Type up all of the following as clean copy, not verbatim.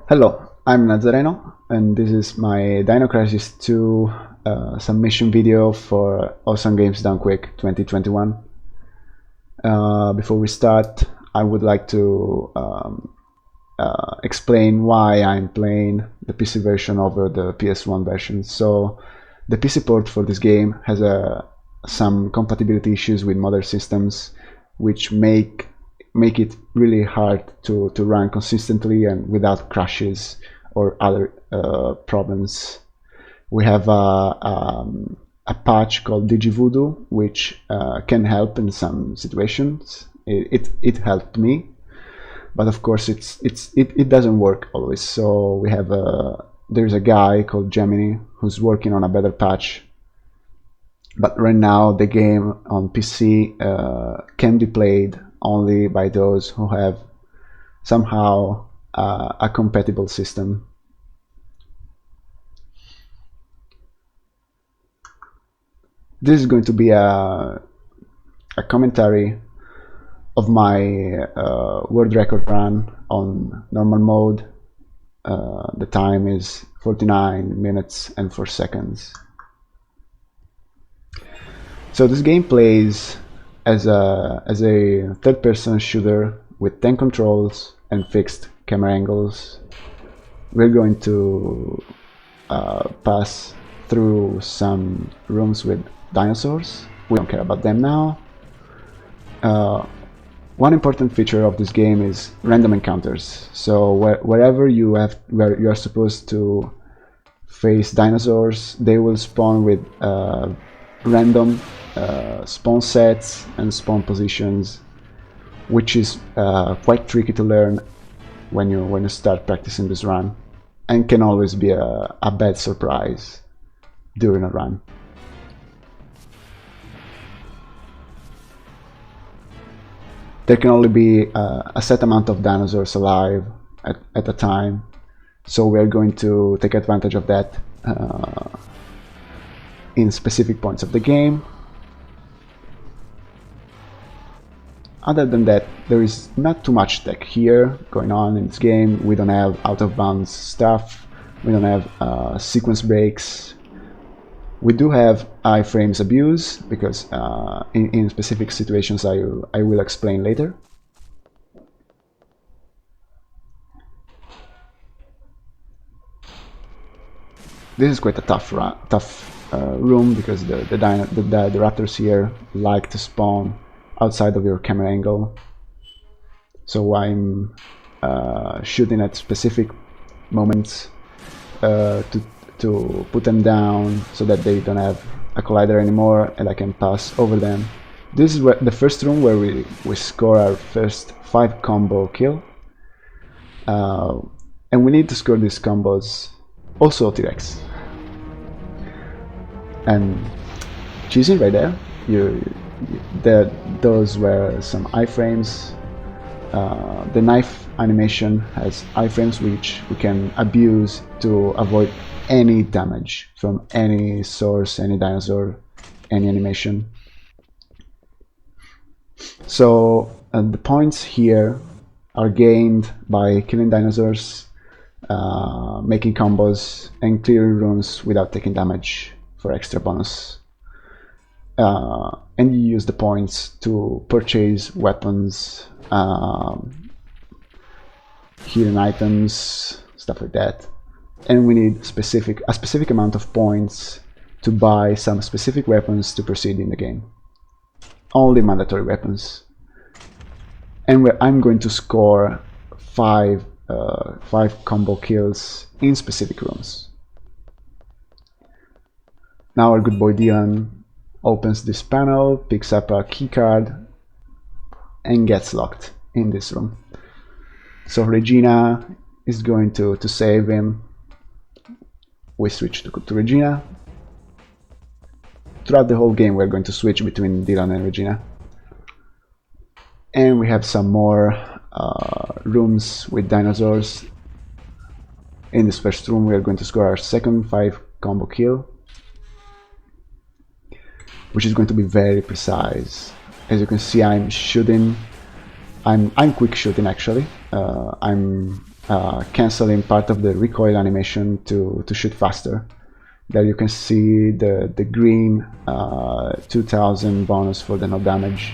Hello, I'm Nazareno, and this is my Dino Crisis 2 submission video for Awesome Games Done Quick 2021. Before we start, I would like to explain why I'm playing the PC version over the PS1 version. So, the PC port for this game has some compatibility issues with modern systems, which make it really hard to run consistently and without crashes or other problems. We have a patch called DigiVoodoo, which can help in some situations. It helped me, but of course it doesn't work always. So we have there's a guy called Gemini who's working on a better patch. But right now the game on PC can be played only by those who have somehow a compatible system. This is going to be a commentary of my world record run on normal mode. The time is 49 minutes and 4 seconds. So this game plays as a third-person shooter with 10 controls and fixed camera angles. We're going to pass through some rooms with dinosaurs. We don't care about them now. One important feature of this game is random encounters. So wherever you are supposed to face dinosaurs, they will spawn with random spawn sets and spawn positions, which is quite tricky to learn when you start practicing this run, and can always be a bad surprise during a run. There can only be a set amount of dinosaurs alive at a time, so we are going to take advantage of that in specific points of the game. Other than that, there is not too much tech here going on in this game. We don't have out-of-bounds stuff, we don't have sequence breaks. We do have iframes abuse, because in specific situations I will explain later. This is quite a tough room, because the raptors here like to spawn outside of your camera angle. So I'm shooting at specific moments to put them down so that they don't have a collider anymore and I can pass over them. This is the first room where we score our first 5 combo kill. And we need to score these combos also T-Rex. And choosing right there, those were some iframes. The knife animation has iframes which we can abuse to avoid any damage from any source, any dinosaur, any animation. So the points here are gained by killing dinosaurs, making combos, and clearing rooms without taking damage for extra bonus. And you use the points to purchase weapons, healing items, stuff like that. And we need a specific amount of points to buy some specific weapons to proceed in the game. Only mandatory weapons. And I'm going to score 5 combo kills in specific rooms. Now our good boy Dylan opens this panel, picks up a keycard, and gets locked in this room. So Regina is going to save him. We switch to Regina. Throughout the whole game we're going to switch between Dylan and Regina. And we have some more rooms with dinosaurs. In this first room we are going to score our second 5 combo kill, which is going to be very precise. As you can see, I'm shooting. I'm quick shooting actually. I'm canceling part of the recoil animation to shoot faster. There you can see the green 2000 bonus for the no damage.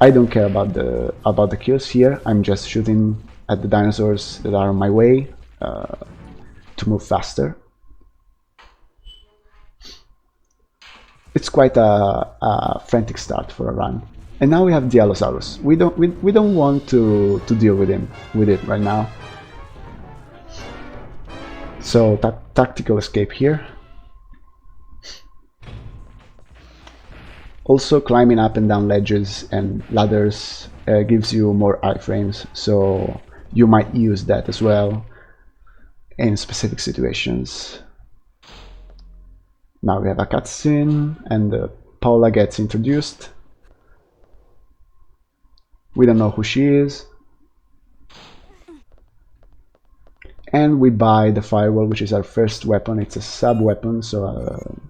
I don't care about the kills here. I'm just shooting at the dinosaurs that are on my way to move faster. It's quite a frantic start for a run. And now we have the Allosaurus. We don't want to deal with it right now. So tactical escape here. Also, climbing up and down ledges and ladders gives you more iframes, so you might use that as well in specific situations. Now we have a cutscene and Paula gets introduced. We don't know who she is. And we buy the firewall, which is our first weapon. It's a sub-weapon, so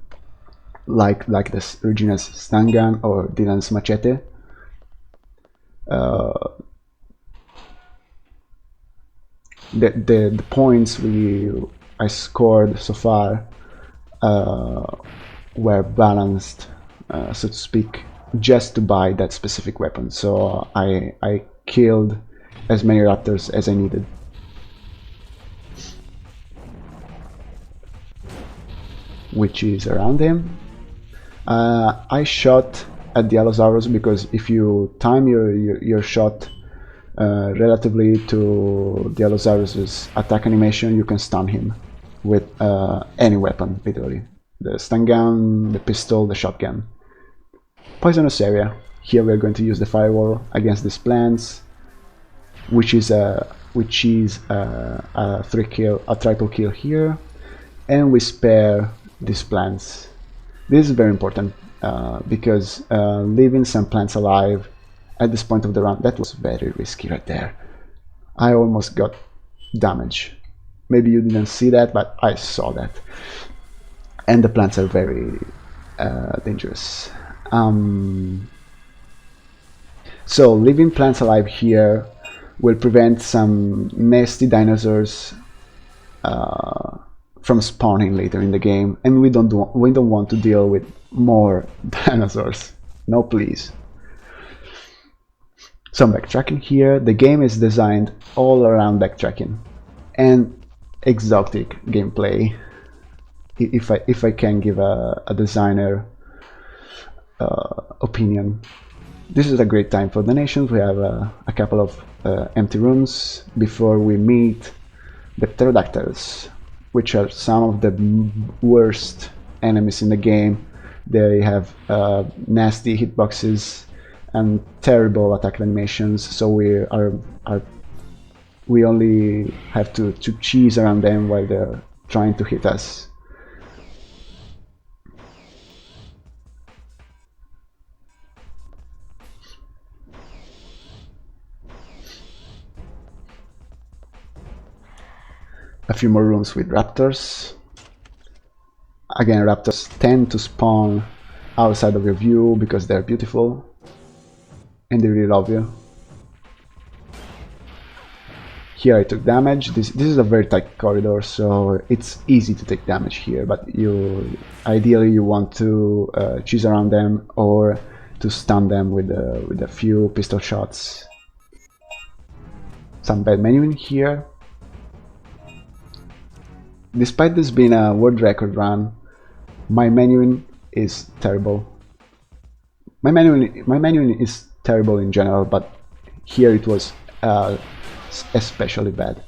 like the original stun gun or Dylan's machete. The points I scored so far were balanced, so to speak, just to buy that specific weapon. So I killed as many raptors as I needed. Which is around him. I shot at the Allosaurus because if you time your shot relatively to the Allosaurus's attack animation, you can stun him with any weapon, literally. The stun gun, the pistol, the shotgun. Poisonous area. Here we are going to use the firewall against these plants, which is a triple kill here, and we spare these plants. This is very important because leaving some plants alive at this point of the run, that was very risky right there. I almost got damage. Maybe you didn't see that, but I saw that. And the plants are very dangerous. So leaving plants alive here will prevent some nasty dinosaurs from spawning later in the game, and we don't want to deal with more dinosaurs. No, please. Some backtracking here. The game is designed all around backtracking and exotic gameplay. If I can give a designer opinion, this is a great time for donations. We have a couple of empty rooms before we meet the pterodactyls, which are some of the worst enemies in the game. They have nasty hitboxes and terrible attack animations, so we only have to cheese around them while they're trying to hit us. A few more rooms with raptors. Again, raptors tend to spawn outside of your view because they're beautiful and they really love you. Here I took damage. This is a very tight corridor, so it's easy to take damage here, but ideally you want to cheese around them or to stun them with a few pistol shots. Some bad menuing here. Despite this being a world record run, my menuing is terrible. My menuing is terrible in general, but here it was especially bad.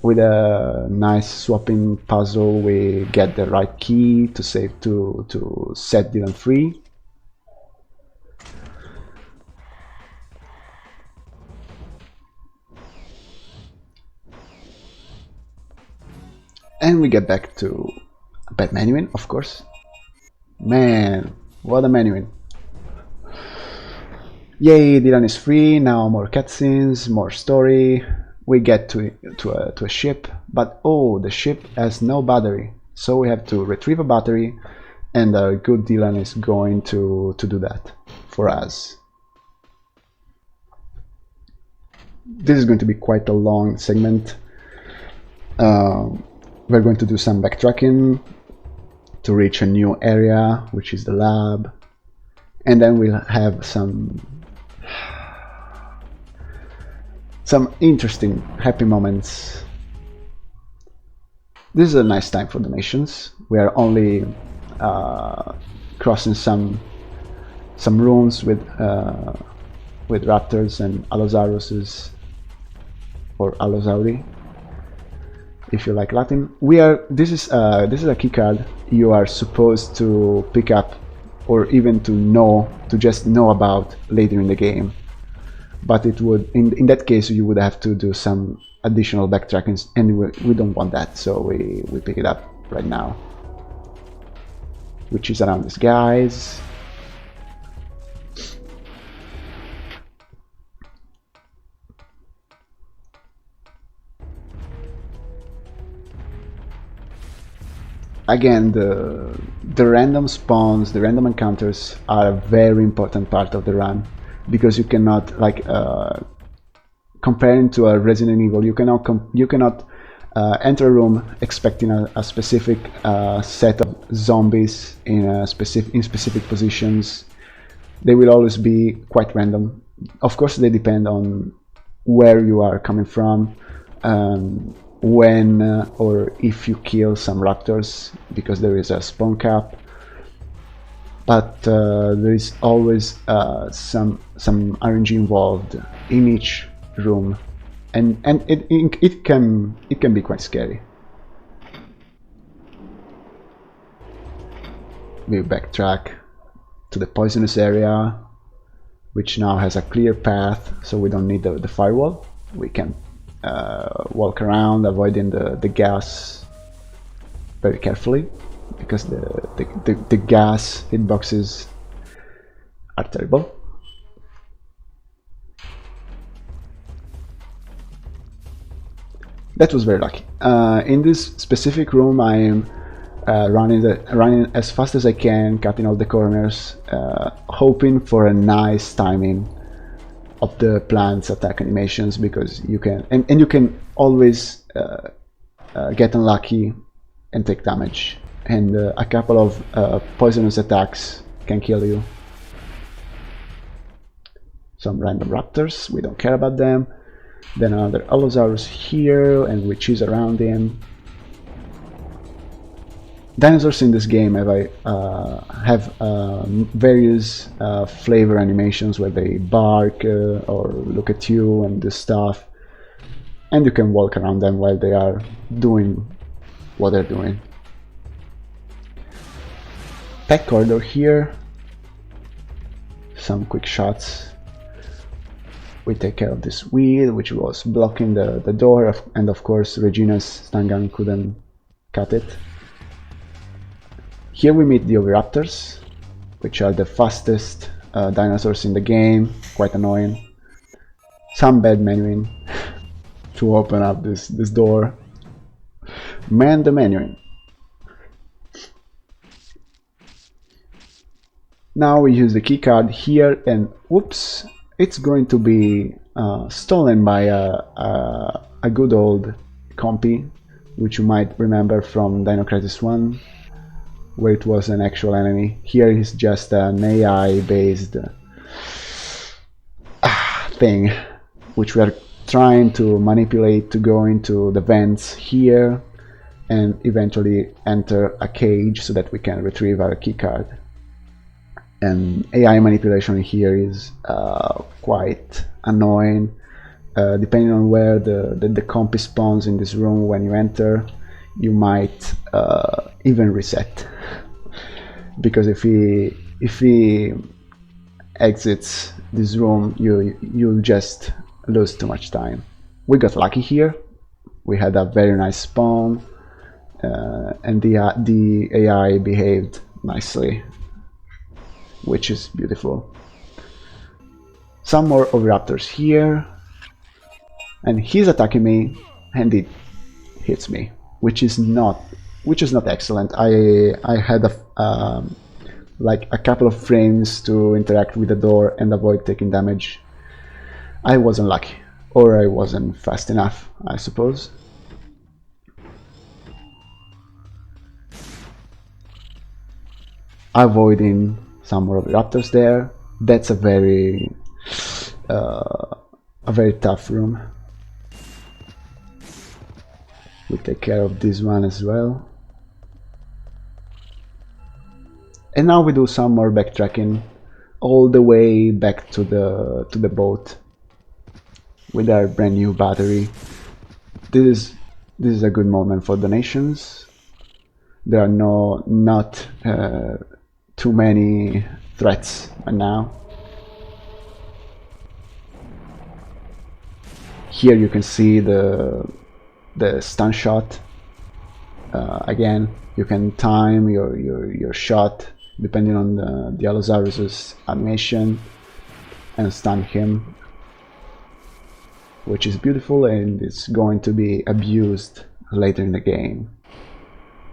With a nice swapping puzzle, we get the right key to set Dylan free. And we get back to bad menuing, of course. Man, what a menuing. Yay, Dylan is free. Now more cutscenes, more story. We get to a ship, but oh, the ship has no battery, so we have to retrieve a battery, and our good Dylan is going to do that for us. this is going to be quite a long segment. We're going to do some backtracking to reach a new area, which is the lab, and then we'll have some interesting happy moments. This is a nice time for donations. We are only crossing some rooms with raptors and allosauruses, or allosauri, if you like Latin. This is a key card you are supposed to pick up, or even to just know about later in the game. But it would, in that case, you would have to do some additional backtracking, and we don't want that, so we pick it up right now, which is around these guys. Again, the random spawns, the random encounters are a very important part of the run, because you cannot, like, comparing to a Resident Evil, you cannot enter a room expecting a specific set of zombies in specific positions. They will always be quite random. Of course, they depend on where you are coming from, when or if you kill some raptors, because there is a spawn cap. But there is always some RNG involved in each room, and it can be quite scary. We backtrack to the poisonous area, which now has a clear path, so we don't need the firewall. We can walk around, avoiding the gas very carefully, because the gas hitboxes are terrible. That was very lucky. In this specific room, I am running as fast as I can, cutting all the corners, hoping for a nice timing of the plant's attack animations, because you can and you can always get unlucky and take damage, and a couple of poisonous attacks can kill you. Some random raptors, we don't care about them. Then another allosaurus here, and we choose around him. Dinosaurs in this game have various flavor animations where they bark or look at you and do stuff, and you can walk around them while they are doing what they're doing. Pack corridor here, some quick shots. We take care of this weed, which was blocking the door, and of course Regina's stun gun couldn't cut it. Here we meet the oviraptors, which are the fastest dinosaurs in the game, quite annoying. Some bad menuing to open up this door. Man, the menuing. Now we use the keycard here, and whoops, it's going to be stolen by a good old compy, which you might remember from Dino Crisis 1, where it was an actual enemy. Here is just an AI-based thing, which we are trying to manipulate to go into the vents here and eventually enter a cage so that we can retrieve our keycard. And AI manipulation here is quite annoying. Depending on where the compy spawns in this room when you enter, you might even reset, because if he exits this room, you'll just lose too much time. We got lucky here. We had a very nice spawn, and the AI behaved nicely, which is beautiful. Some more oviraptors here, and he's attacking me, and it hits me, which is not excellent. I had like a couple of frames to interact with the door and avoid taking damage. I was unlucky. Or I wasn't fast enough, I suppose. Avoiding some more raptors there. That's a very tough room. We take care of this one as well. And now we do some more backtracking all the way back to the boat with our brand new battery. This is a good moment for donations. There are not too many threats right now. Here you can see the stun shot. Again, you can time your shot depending on the Allosaurus's animation and stun him, which is beautiful and it's going to be abused later in the game.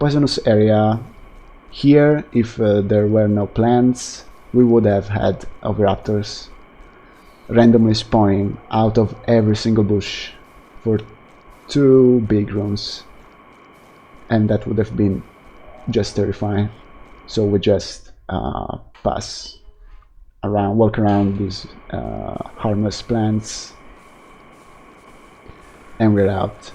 Poisonous area. Here, if there were no plants, we would have had oviraptors randomly spawning out of every single bush for 2 big rooms, and that would have been just terrifying. So we just pass around, walk around these harmless plants, and we're out.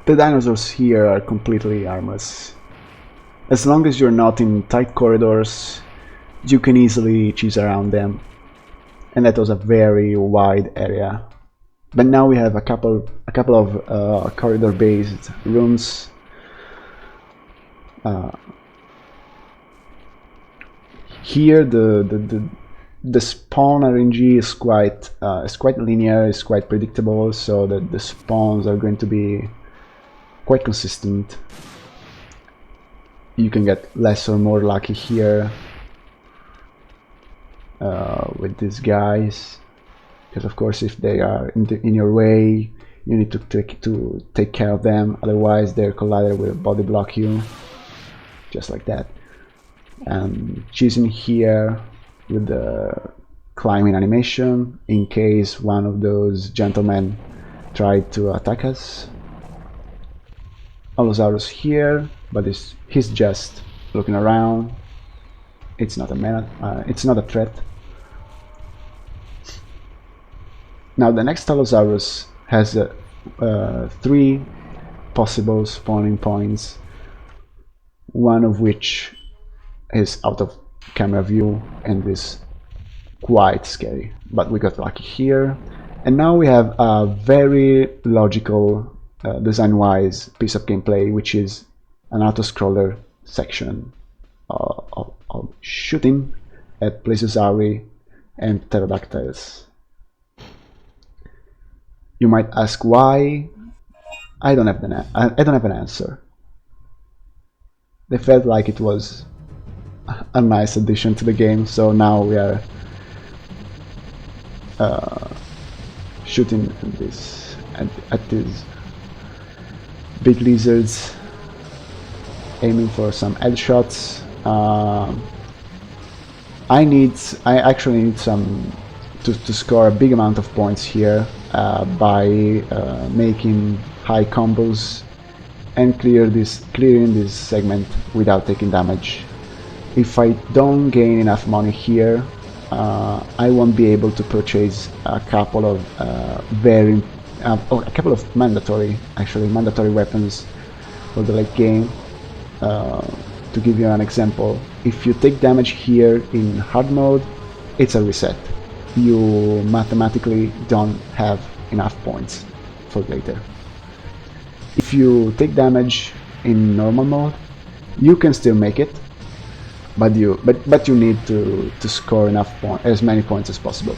The dinosaurs here are completely harmless. As long as you're not in tight corridors, you can easily cheese around them. And that was a very wide area. But now we have a couple of corridor-based rooms. Here the spawn RNG is quite linear, is quite predictable, so that the spawns are going to be quite consistent. You can get less or more lucky here with these guys, because of course if they are in your way, you need to take care of them, otherwise their collider will body block you, just like that. And choosing here with the climbing animation in case one of those gentlemen tried to attack us. Allosaurus here, but he's just looking around. It's not a threat. Now the next Allosaurus has 3 possible spawning points, one of which is out of camera view and is quite scary, but we got lucky here. And now we have a very logical design-wise piece of gameplay, which is an auto-scroller section of shooting at Plesiosauri and pterodactyls. You might ask why. I don't have an answer. They felt like it was a nice addition to the game, so now we are shooting at these big lizards, aiming for some headshots. I actually need to score a big amount of points here by making high combos and clearing this segment without taking damage. If I don't gain enough money here, I won't be able to purchase a couple of mandatory weapons for the late game. To give you an example, if you take damage here in hard mode, it's a reset. You mathematically don't have enough points for later. If you take damage in normal mode, you can still make it, but you need to score as many points as possible.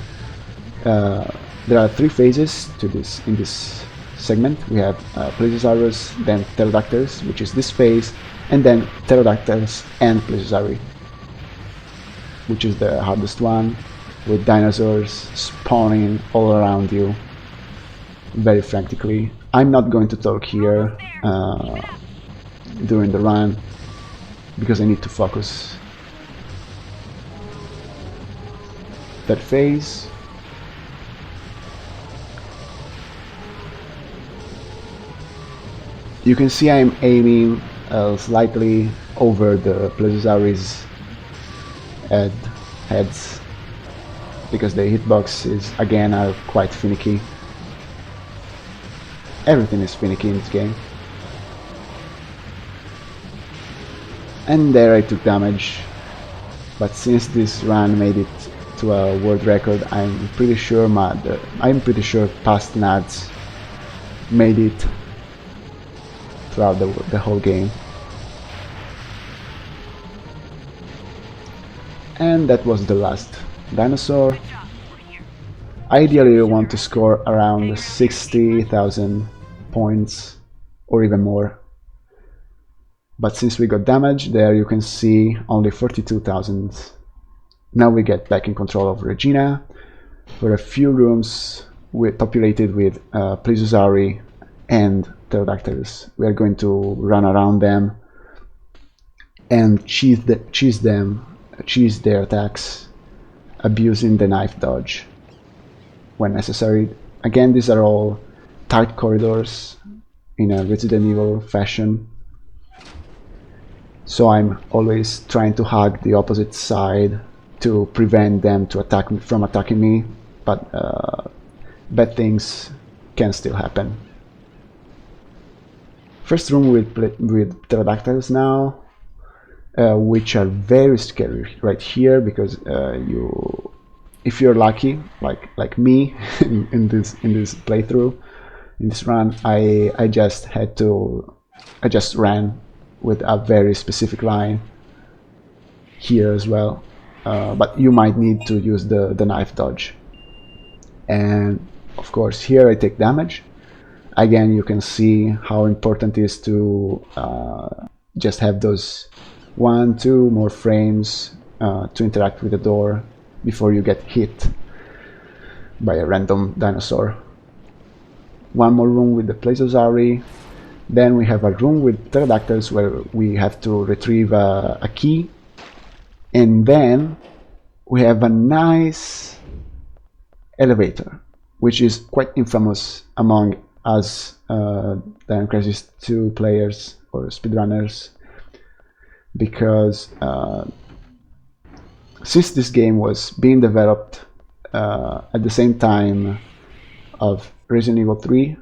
There are 3 phases to this in this segment. We have Plesiosaurus, then Pterodactyls, which is this phase, and then Pterodactyls and Plesiosauri, which is the hardest one, with dinosaurs spawning all around you very frantically. I'm not going to talk here during the run because I need to focus. That phase. You can see I'm aiming slightly over the Plesiosaurus heads because the hitboxes again are quite finicky. Everything is finicky in this game. And there I took damage, but since this run made it to a world record, I'm pretty sure past NADs made it throughout the whole game. And that was the last dinosaur. Ideally you want to score around 60,000 points or even more. But since we got damage, there you can see only 42,000. Now we get back in control of Regina for a few rooms populated with Plesiosauri and Pterodactyls. We are going to run around them and cheese their attacks, abusing the knife dodge when necessary. Again, these are all tight corridors in a Resident Evil fashion, so I'm always trying to hug the opposite side to prevent them from attacking me, but bad things can still happen. First room with Pterodactyls now, which are very scary right here because if you're lucky, like me in this playthrough, in this run, I just ran with a very specific line here as well, but you might need to use the knife dodge. And of course here I take damage. Again, you can see how important it is to just have those 1-2 more frames to interact with the door before you get hit by a random dinosaur. One more room with the Plesiosauri. Then we have a room with Pterodactyls where we have to retrieve a key. And then we have a nice elevator, which is quite infamous among us Dino Crisis 2 players or speedrunners, because since this game was being developed at the same time of Resident Evil 3,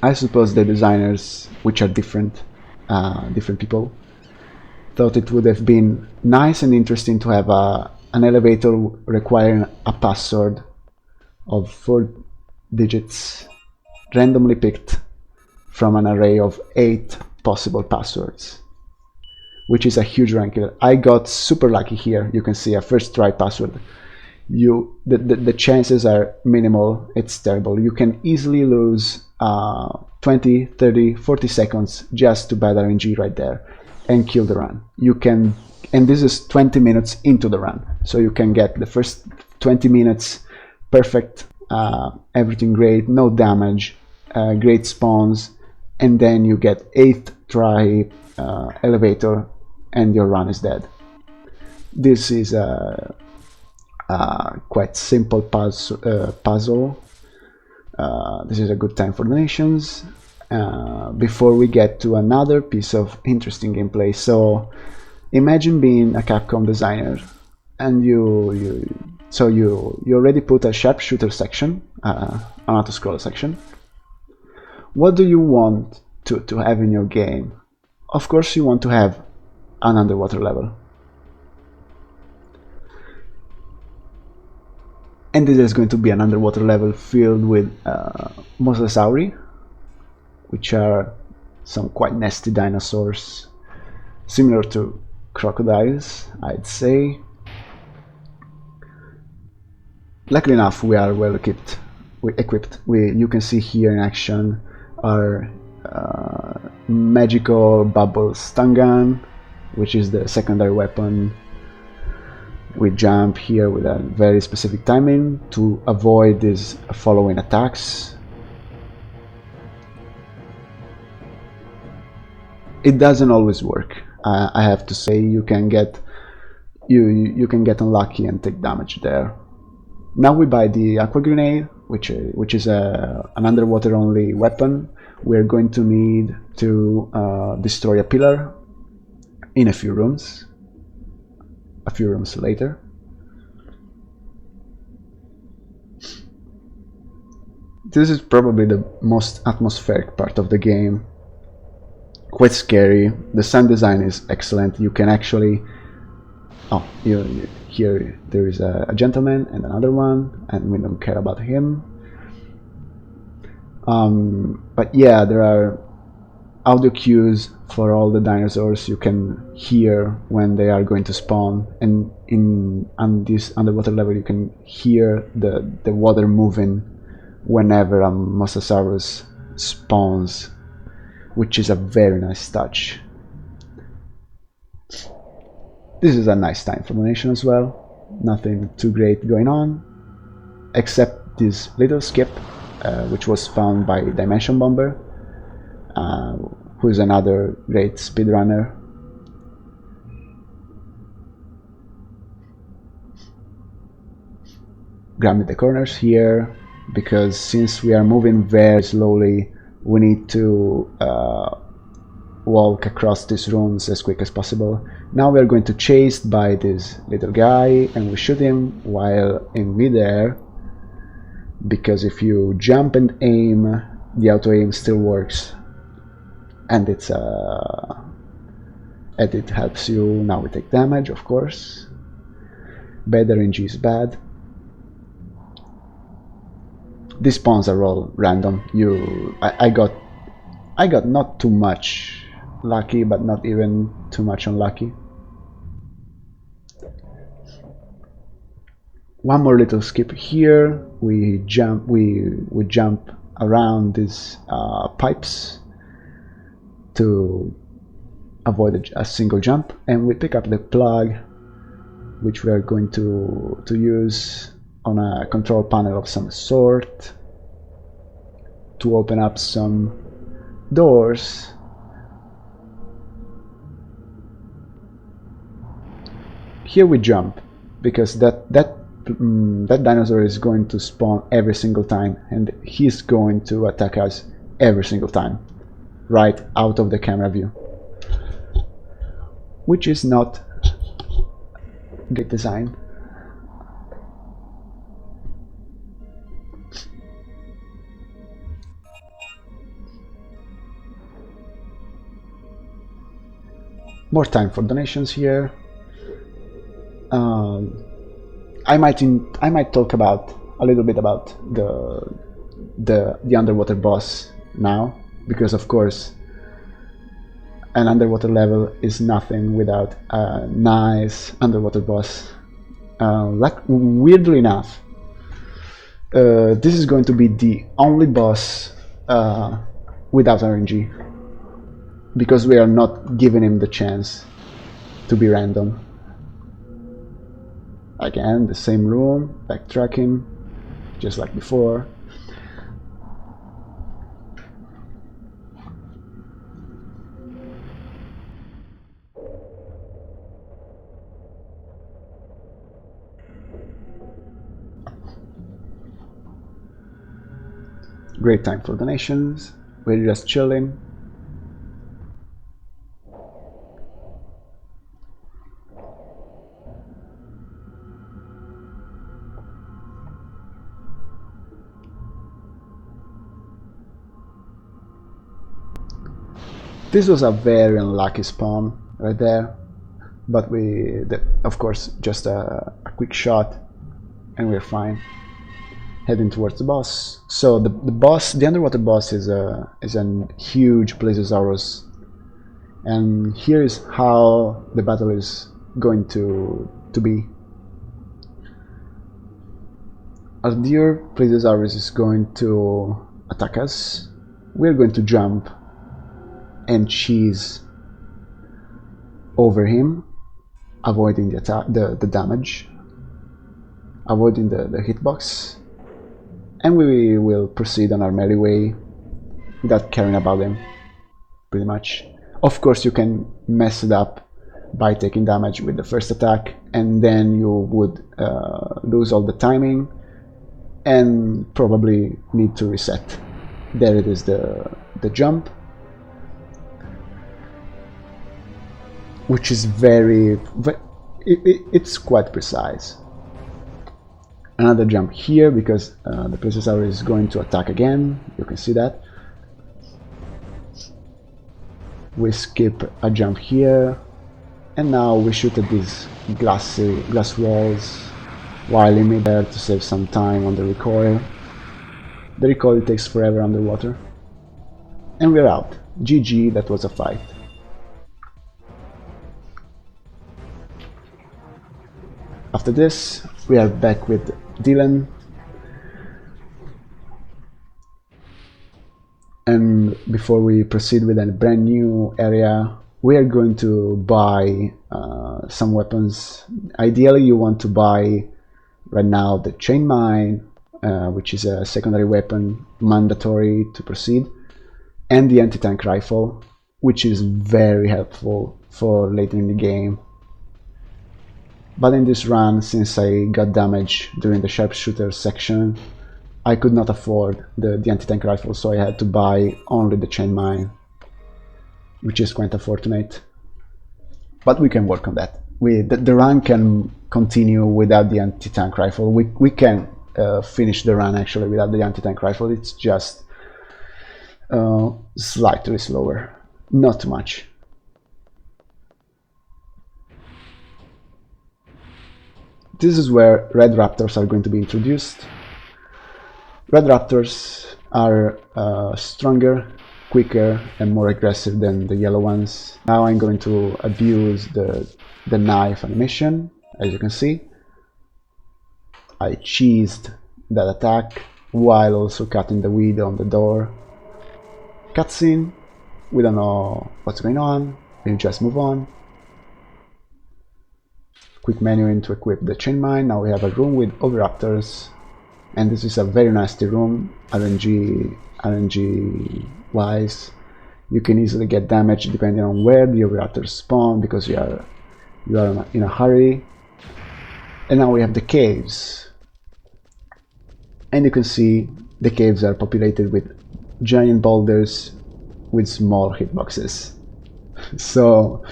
I suppose the designers, which are different people, thought it would have been nice and interesting to have an elevator requiring a password of 4 digits randomly picked from an array of 8 possible passwords, which is a huge rank killer. I got super lucky here. You can see a first try password. The chances are minimal. It's terrible. You can easily lose 20, 30, 40 seconds just to bad RNG right there and kill the run. You can, and this is 20 minutes into the run, so you can get the first 20 minutes perfect, everything great, no damage, great spawns, and then you get 8th try elevator and your run is dead. This is a quite simple puzzle. This is a good time for donations before we get to another piece of interesting gameplay. So imagine being a Capcom designer and you already put a sharpshooter section, an auto-scroller section. What do you want to have in your game? Of course you want to have an underwater level. And this is going to be an underwater level filled with Mosasauri, which are some quite nasty dinosaurs, similar to crocodiles, I'd say. Luckily enough, we are well equipped equipped. You can see here in action our magical bubble stun gun, which is the secondary weapon. We jump here with a very specific timing to avoid these following attacks. It doesn't always work. I have to say, you can get unlucky and take damage there. Now we buy the aqua grenade, which is an underwater only weapon. We're going to need to destroy a pillar in a few rooms later. This is probably the most atmospheric part of the game. Quite scary. The sound design is excellent. You can actually here there is a gentleman and another one, and we don't care about him. But yeah, there are audio cues for all the dinosaurs. You can hear when they are going to spawn, and on this underwater level you can hear the water moving whenever a Mosasaurus spawns, which is a very nice touch. This is a nice time for donation as well. Nothing too great going on, except this little skip, which was found by Dimension Bomber, who is another great speedrunner. Grabbing the corners here, because since we are moving very slowly, we need to walk across these rooms as quick as possible. Now we are going to chased by this little guy, and we shoot him while in midair, because if you jump and aim, the auto aim still works, and it helps you. Now we take damage, of course. Bad RNG is bad. These spawns are all random. I got not too much lucky, but not even too much unlucky. One more little skip here. We jump around these pipes to avoid a single jump, and we pick up the plug, which we are going to use on a control panel of some sort to open up some doors. Here we jump, because that dinosaur is going to spawn every single time, and he's going to attack us every single time, right out of the camera view, which is not good design. More time for donations here. I might talk about a little bit about the underwater boss now, because of course an underwater level is nothing without a nice underwater boss. Weirdly enough, this is going to be the only boss without RNG, because we are not giving him the chance to be random. Again, the same room, backtracking, just like before. Great time for donations. We're just chilling. This was a very unlucky spawn right there, but of course, just a quick shot and we're fine. Heading towards the boss. So the underwater boss is a huge Plesiosaurus, and here is how the battle is going to be. Our dear Plesiosaurus is going to attack us. We're going to jump and cheese over him, avoiding the attack, the damage, avoiding the hitbox, and we will proceed on our merry way without caring about him, pretty much. Of course, you can mess it up by taking damage with the first attack, and then you would lose all the timing and probably need to reset. There it is, the jump, which is it's quite precise. Another jump here because the Plesiosaurus is going to attack again. You can see that. We skip a jump here, and now we shoot at these glass walls while in midair to save some time on the recoil. The recoil takes forever underwater. And we're out. GG, that was a fight. After this, we are back with Dylan. And before we proceed with a brand new area, we are going to buy some weapons. Ideally, you want to buy right now the chain mine, which is a secondary weapon mandatory to proceed, and the anti-tank rifle, which is very helpful for later in the game. But in this run, since I got damaged during the sharpshooter section, I could not afford the anti-tank rifle, so I had to buy only the chain mine, which is quite unfortunate. But we can work on that. The run can continue without the anti-tank rifle. We can finish the run actually without the anti-tank rifle. It's just slightly slower, not too much. This is where red raptors are going to be introduced. Red raptors are stronger, quicker, and more aggressive than the yellow ones. Now I'm going to abuse the knife animation. As you can see, I cheesed that attack while also cutting the weed on the door. Cutscene. We don't know what's going on. We just move on. Quick menuing to equip the chain mine. Now we have a room with oviraptors, and this is a very nasty room. RNG wise, you can easily get damage depending on where the oviraptors spawn because you are in a hurry. And now we have the caves, and you can see the caves are populated with giant boulders with small hitboxes. So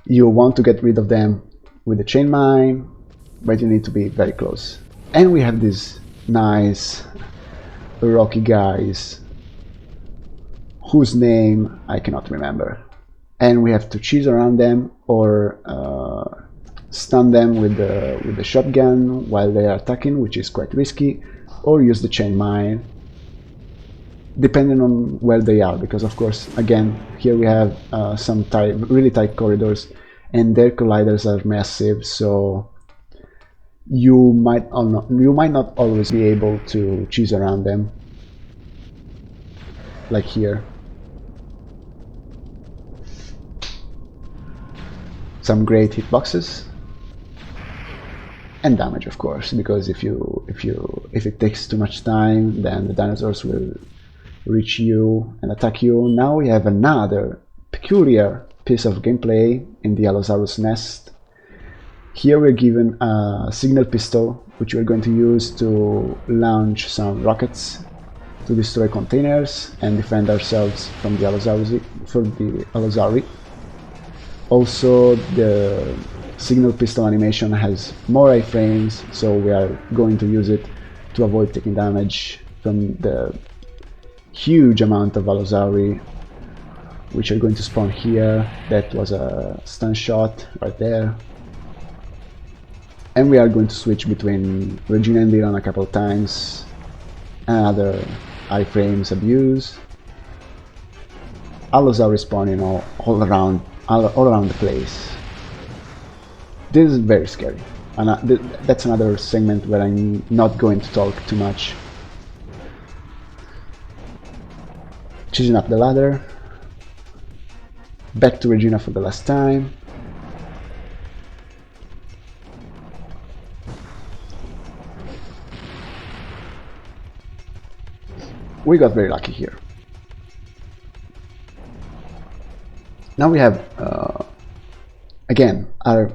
you want to get rid of them with the chain mine, but you need to be very close. And we have these nice rocky guys whose name I cannot remember, and we have to cheese around them or stun them with the shotgun while they are attacking, which is quite risky, or use the chain mine depending on where they are, because of course again here we have some really tight corridors and their colliders are massive, so you might not always be able to cheese around them, like here. Some great hitboxes and damage, of course, because if it takes too much time, then the dinosaurs will reach you and attack you. Now we have another peculiar piece of gameplay in the Allosaurus nest. Here we're given a signal pistol, which we're going to use to launch some rockets to destroy containers and defend ourselves from the Allosauri. Also, the signal pistol animation has more iframes, so we are going to use it to avoid taking damage from the huge amount of Allosauri which are going to spawn here. That was a stun shot right there. And we are going to switch between Regina and Dylan a couple of times. Another iframes abuse. Allosauri spawning all around the place. This is very scary. That's another segment where I'm not going to talk too much. Choosing up the ladder. Back to Regina for the last time. We got very lucky here. Now we have, again, our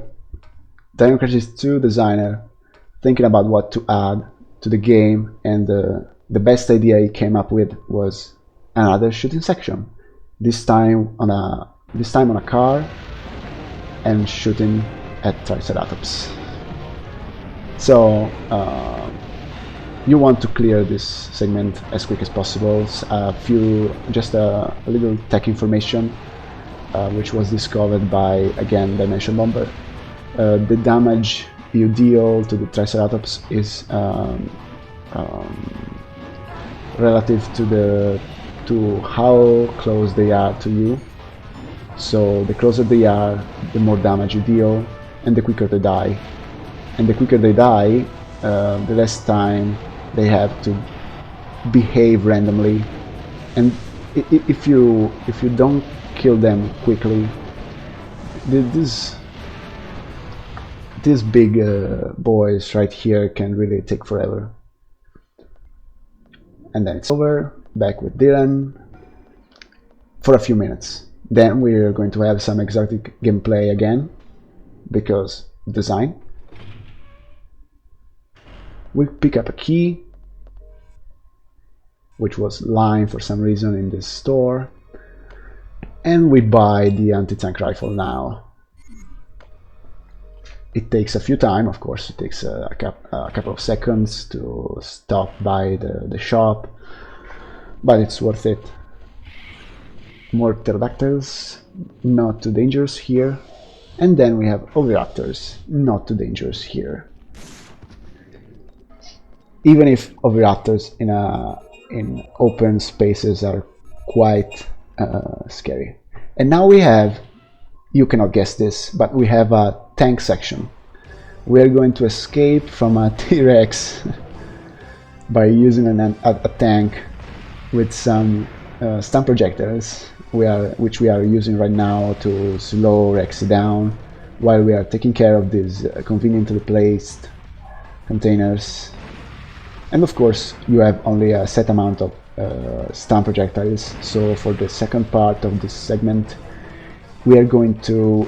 Dino Crisis 2 designer thinking about what to add to the game, and the best idea he came up with was another shooting section. This time on a car and shooting at Triceratops. So you want to clear this segment as quick as possible. Just a little tech information which was discovered by, again, Dimension Bomber. The damage you deal to the Triceratops is relative to how close they are to you. So the closer they are, the more damage you deal, and the quicker they die. And the quicker they die, the less time they have to behave randomly. And if you don't kill them quickly, these big boys right here can really take forever. And then it's over. Back with Dylan for a few minutes. Then we're going to have some exotic gameplay again, because design. We pick up a key, which was lying for some reason in this store, and we buy the anti-tank rifle now. It takes a few time, of course. It takes a couple of seconds to stop by the shop, but it's worth it. More pterodactyls, not too dangerous here. And then we have oviraptors, not too dangerous here. Even if oviraptors in open spaces are quite scary. And now we have, you cannot guess this, but we have a tank section. We are going to escape from a T-Rex by using a tank with some stun projectiles, which we are using right now to slow Rex down, while we are taking care of these conveniently placed containers. And of course, you have only a set amount of stun projectiles, so for the second part of this segment, we are going to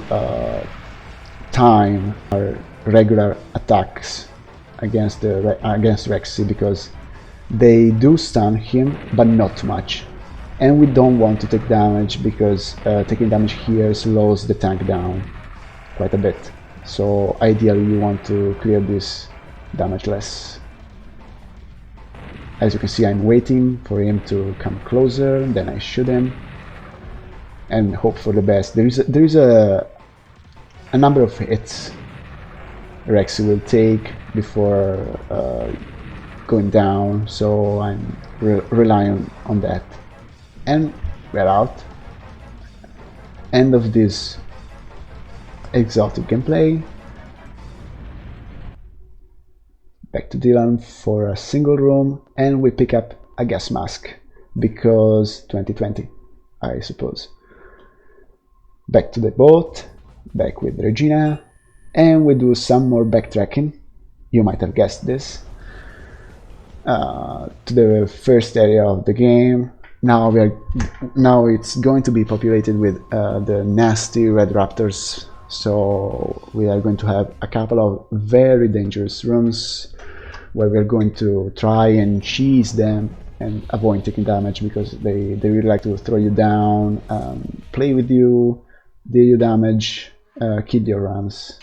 time our regular attacks against Rexy, because they do stun him, but not too much. And we don't want to take damage, because taking damage here slows the tank down quite a bit. So ideally you want to clear this damageless. As you can see, I'm waiting for him to come closer, then I shoot him and hope for the best. There is a number of hits Rexy will take before going down, so I'm relying on that. And we're out. End of this exotic gameplay. Back to Dylan for a single room, and we pick up a gas mask, because 2020, I suppose. Back to the boat, back with Regina, and we do some more backtracking. You might have guessed this. To the first area of the game. Now it's going to be populated with the nasty red raptors. So we are going to have a couple of very dangerous rooms where we're going to try and cheese them and avoid taking damage, because they really like to throw you down, play with you, deal you damage, kill your runs.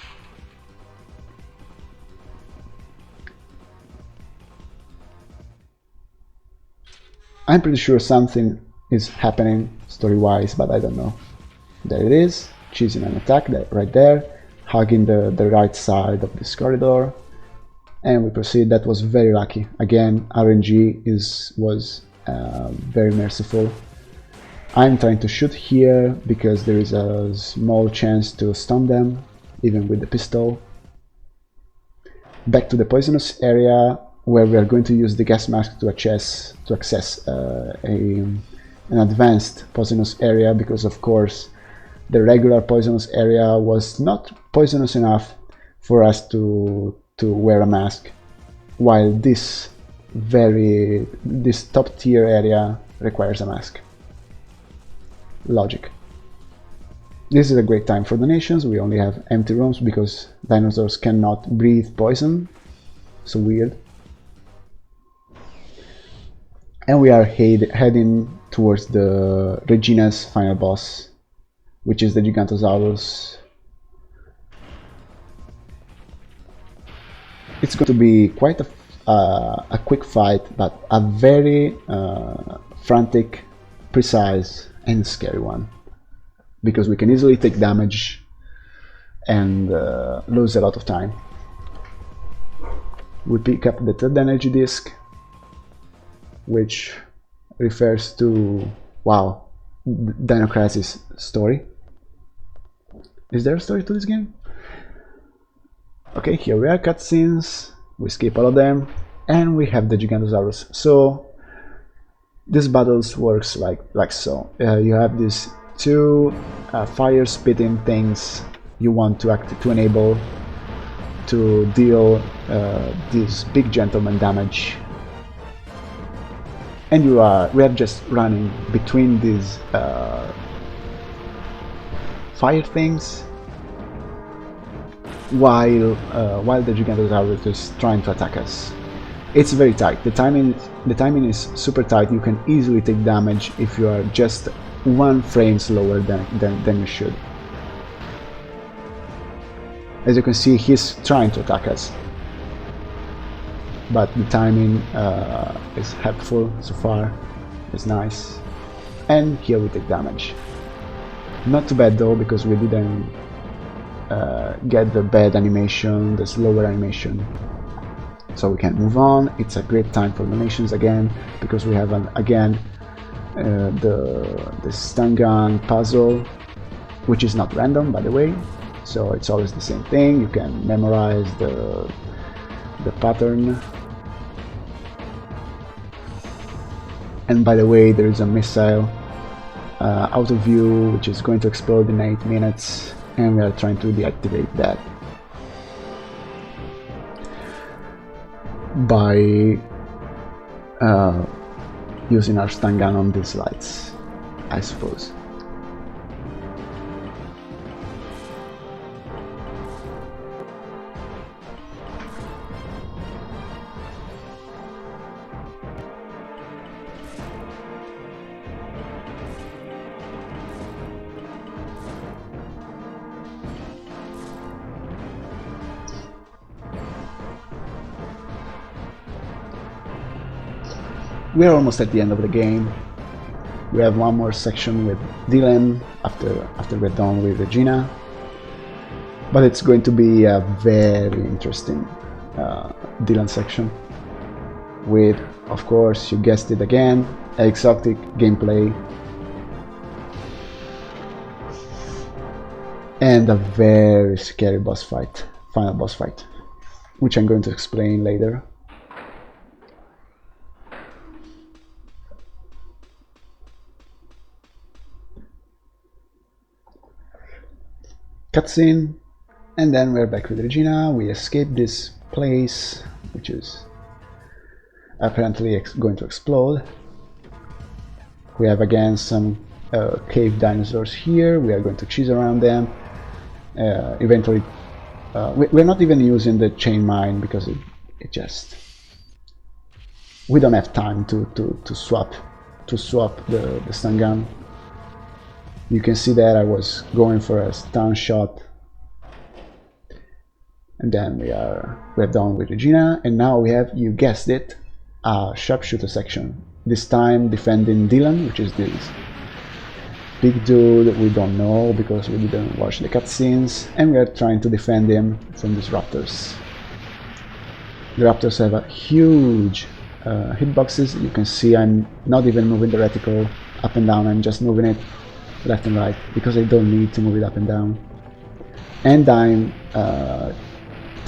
I'm pretty sure something is happening story-wise, but I don't know. There it is, choosing an attack right there, hugging the right side of this corridor, and we proceed. That was very lucky. Again, RNG was very merciful. I'm trying to shoot here because there is a small chance to stun them, even with the pistol. back to the poisonous area, where we are going to use the gas mask to access an advanced poisonous area, because of course the regular poisonous area was not poisonous enough for us to wear a mask, while this top tier area requires a mask. Logic. This is a great time for donations. We only have empty rooms because dinosaurs cannot breathe poison. So weird. And we are heading towards the Regina's final boss, which is the Gigantosaurus. It's going to be quite a quick fight, but a very frantic, precise, and scary one, because we can easily take damage and lose a lot of time. We pick up the third energy disc, which refers to, wow, Dino Crisis story. Is there a story to this game? Okay, here we are, cutscenes, we skip all of them, and we have the Gigantosaurus. So this battles works like so. You have these two fire spitting things you want to enable to deal this big gentleman damage, and we are just running between these fire things while the Gigantosaurus is trying to attack us. It's very tight. The timing is super tight. You can easily take damage if you are just 1 frame slower than you should. As you can see, he's trying to attack us, but the timing is helpful so far. It's nice, and here we take damage. Not too bad though, because we didn't get the bad animation, the slower animation, so we can move on. It's a great time for donations again, because we have again the stun gun puzzle, which is not random, by the way, so it's always the same thing. You can memorize the pattern. And by the way, there is a missile out of view, which is going to explode in 8 minutes, and we are trying to deactivate that by using our stun gun on these lights, I suppose. We're almost at the end of the game. We have one more section with Dylan after we're done with Regina, but it's going to be a very interesting Dylan section with, of course, you guessed it again, exotic gameplay and a very scary boss fight, final boss fight, which I'm going to explain later. Cutscene, and then we're back with Regina. We escape this place, which is apparently going to explode. We have again some cave dinosaurs here. We are going to chase around them. Eventually, we're not even using the chain mine because it just, we don't have time to swap the stun gun. You can see that I was going for a stun shot, and then we're done with Regina, and now we have, you guessed it, a sharpshooter section. This time defending Dylan, which is this big dude that we don't know because we didn't watch the cutscenes, and we are trying to defend him from these raptors. The raptors have a huge hitboxes. You can see I'm not even moving the reticle up and down, I'm just moving it left and right because I don't need to move it up and down, and I'm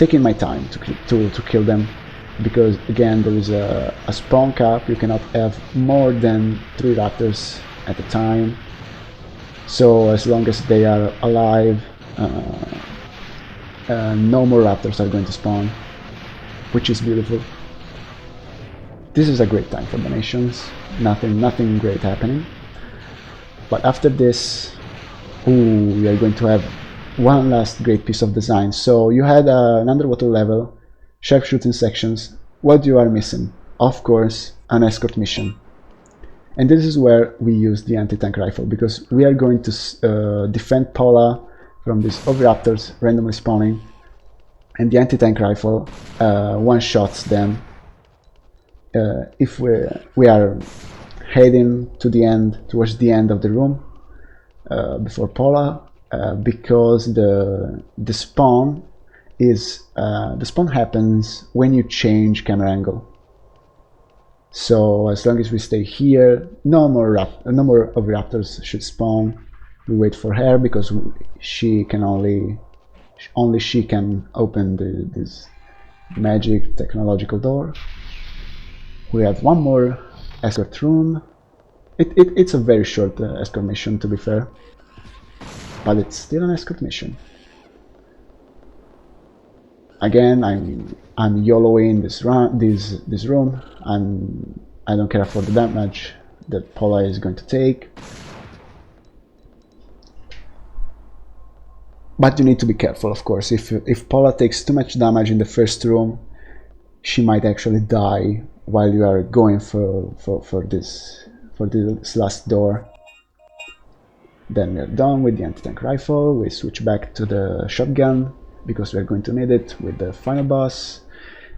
taking my time to kill them, because again there is a spawn cap. You cannot have more than 3 raptors at a time, so as long as they are alive, no more raptors are going to spawn, which is beautiful. This is a great time for donations. Nothing great happening, but after this, we are going to have one last great piece of design. So you had an underwater level, sharpshooting sections. What you are missing? Of course, an escort mission. And this is where we use the anti-tank rifle, because we are going to defend Paula from these oviraptors randomly spawning, and the anti-tank rifle one-shots them if we are heading to the end, towards the end of the room before Paula, because the spawn happens when you change camera angle. So as long as we stay here, no more oviraptors should spawn. We wait for her, because she can only she can open this magic technological door. We have one more escort room. It's a very short escort mission, to be fair, but it's still an escort mission. Again, I'm YOLOing this room, and I don't care for the damage that Paula is going to take. But you need to be careful, of course. If Paula takes too much damage in the first room, she might actually die while you are going for this last door. Then we are done with the anti-tank rifle. We switch back to the shotgun, because we are going to need it with the final boss.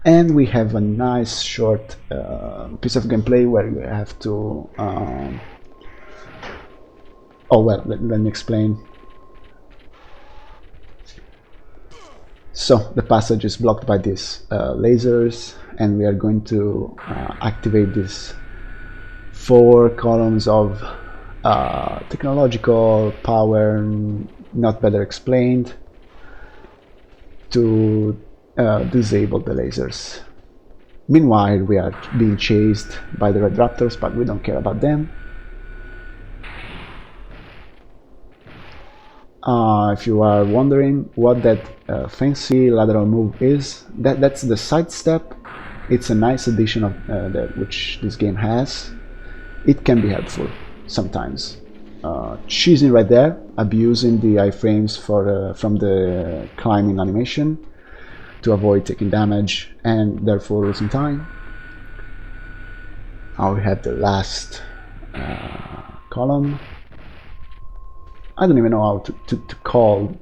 And we have a nice short piece of gameplay where you have to oh well, let me explain. So the passage is blocked by these lasers, and we are going to activate these 4 columns of technological power, not better explained, to disable the lasers. Meanwhile, we are being chased by the red raptors, but we don't care about them. If you are wondering what that fancy lateral move is, that's the sidestep. It's a nice addition of which this game has. It can be helpful sometimes. Cheesing right there, abusing the iframes from the climbing animation to avoid taking damage and therefore losing time. Now we have the last column. I don't even know how to call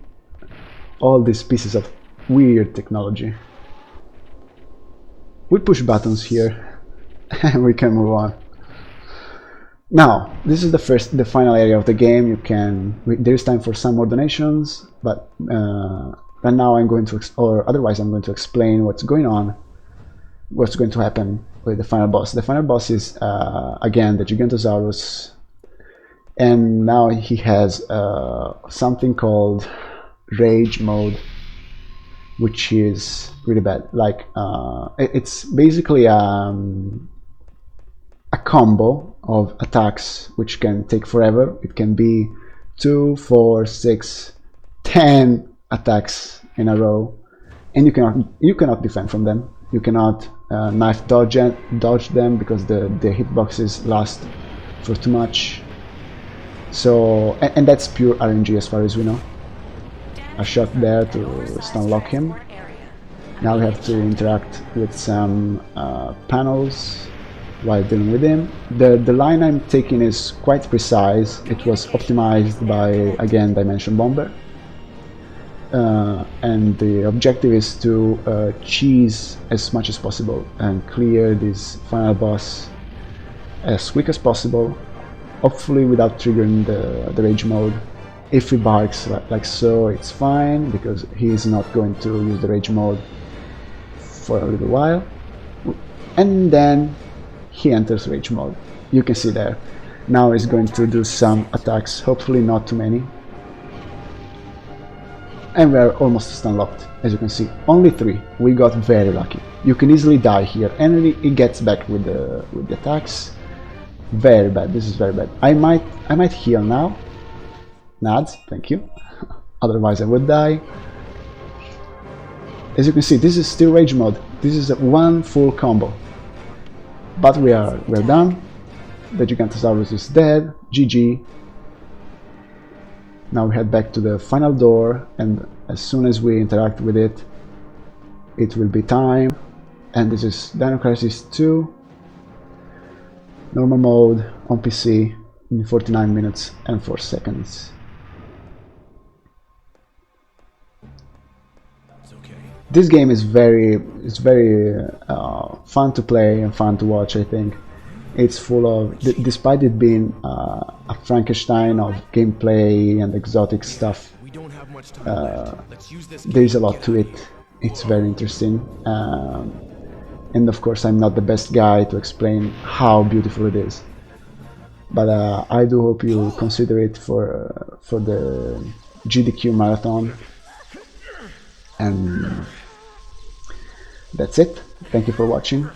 all these pieces of weird technology. We push buttons here and we can move on. Now, this is the final area of the game. There's time for some more donations, but right now I'm going to, or otherwise I'm going to explain what's going on, what's going to happen with the final boss. The final boss is again the Gigantosaurus, and now he has something called Rage mode, which is really bad. Like it's basically a combo of attacks which can take forever. It can be 2, 4, 6, 10 attacks in a row, and you cannot defend from them. You cannot knife dodge them, because the hitboxes last for too much. So, and that's pure RNG as far as we know. A shot there to stun lock him. Now we have to interact with some panels while dealing with him. The line I'm taking is quite precise. It was optimized by, again, Dimension Bomber. And the objective is to cheese as much as possible and clear this final boss as quick as possible, hopefully without triggering the rage mode. If he barks like so, it's fine, because he's not going to use the rage mode for a little while. And then he enters rage mode. You can see there. Now he's going to do some attacks, hopefully not too many. And we are almost stun locked, as you can see. Only 3. We got very lucky. You can easily die here, and it gets back with the attacks. Very bad. This is very bad. I might heal now. Nads, thank you. Otherwise I would die. As you can see, this is still rage mode. This is one full combo. But we're done. The Gigantosaurus is dead. GG. Now we head back to the final door, and as soon as we interact with it, it will be time. And this is Dino Crisis 2, normal mode on PC in 49 minutes and 4 seconds. This game is very fun to play and fun to watch. I think it's full of, despite it being a Frankenstein of gameplay and exotic stuff, there's a lot to it. It's very interesting, and of course I'm not the best guy to explain how beautiful it is, but I do hope you consider it for the AGDQ marathon. And that's it. Thank you for watching.